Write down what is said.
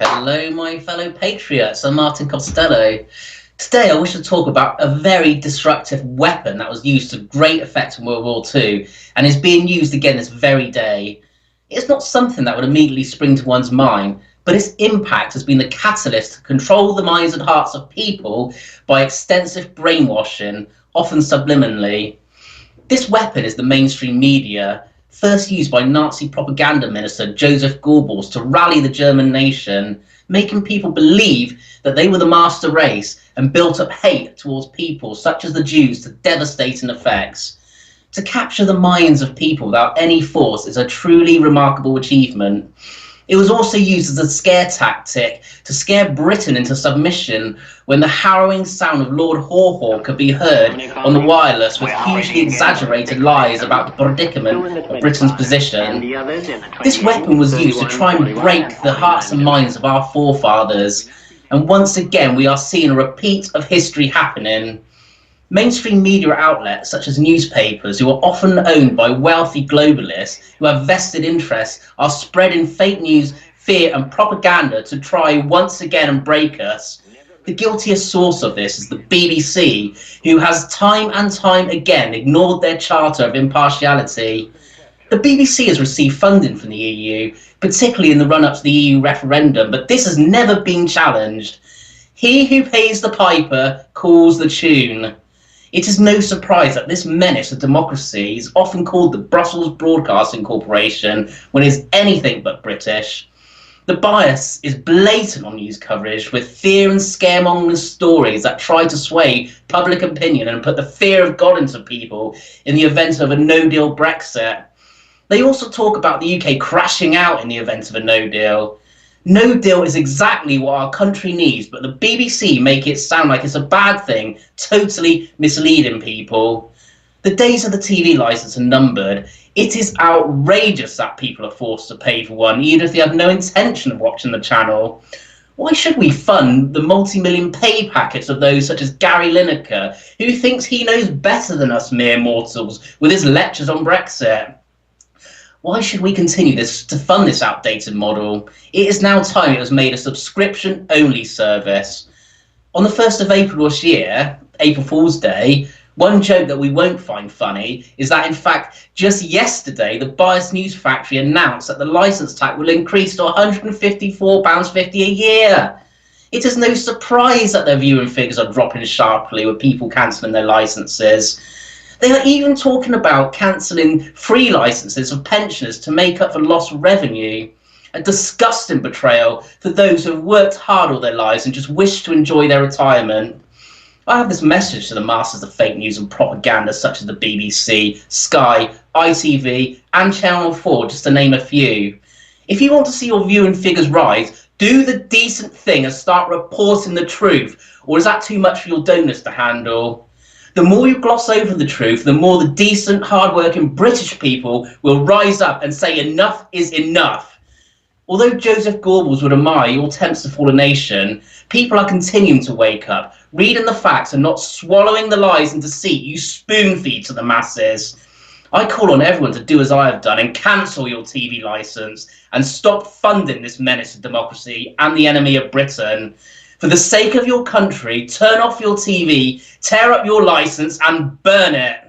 Hello, my fellow patriots. I'm Martin Costello. Today, I wish to talk about a very destructive weapon that was used to great effect in World War II and is being used again this very day. It's not something that would immediately spring to one's mind, but its impact has been the catalyst to control the minds and hearts of people by extensive brainwashing, often subliminally. This weapon is the mainstream media, first used by Nazi propaganda minister Joseph Goebbels to rally the German nation, making people believe that they were the master race and built up hate towards people such as the Jews to devastating effects. To capture the minds of people without any force is a truly remarkable achievement. It was also used as a scare tactic to scare Britain into submission when the harrowing sound of Lord Haw could be heard on the wireless with hugely exaggerated lies about the predicament of Britain's position. This weapon was used to try and break the hearts and minds of our forefathers, and once again we are seeing a repeat of history happening. Mainstream media outlets such as newspapers, who are often owned by wealthy globalists who have vested interests, are spreading fake news, fear and propaganda to try once again and break us. The guiltiest source of this is the BBC, who has time and time again ignored their charter of impartiality. The BBC has received funding from the EU, particularly in the run-up to the EU referendum, but this has never been challenged. He who pays the piper calls the tune. It is no surprise that this menace of democracy is often called the Brussels Broadcasting Corporation when it is anything but British. The bias is blatant on news coverage, with fear and scaremongering stories that try to sway public opinion and put the fear of God into people in the event of a no-deal Brexit. They also talk about the UK crashing out in the event of a no-deal. No deal is exactly what our country needs, but the BBC make it sound like it's a bad thing, totally misleading people. The days of the TV licence are numbered. It is outrageous that people are forced to pay for one, even if they have no intention of watching the channel. Why should we fund the multi-million pay packets of those such as Gary Lineker, who thinks he knows better than us mere mortals with his lectures on Brexit? Why should we continue to fund this outdated model? It is now time it was made a subscription-only service. On the 1st of April this year, April Fool's Day, one joke that we won't find funny is that, in fact, just yesterday, the Bias News Factory announced that the licence tax will increase to £154.50 a year. It is no surprise that their viewing figures are dropping sharply with people cancelling their licences. They are even talking about cancelling free licences of pensioners to make up for lost revenue. A disgusting betrayal for those who have worked hard all their lives and just wish to enjoy their retirement. I have this message to the masters of fake news and propaganda such as the BBC, Sky, ITV and Channel 4, just to name a few. If you want to see your viewing figures rise, do the decent thing and start reporting the truth, or is that too much for your donors to handle? The more you gloss over the truth, the more the decent, hard-working British people will rise up and say enough is enough. Although Joseph Goebbels would admire your attempts to fall a nation, people are continuing to wake up, reading the facts and not swallowing the lies and deceit you spoon-feed to the masses. I call on everyone to do as I have done and cancel your TV licence and stop funding this menace of democracy and the enemy of Britain. For the sake of your country, turn off your TV, tear up your licence and burn it.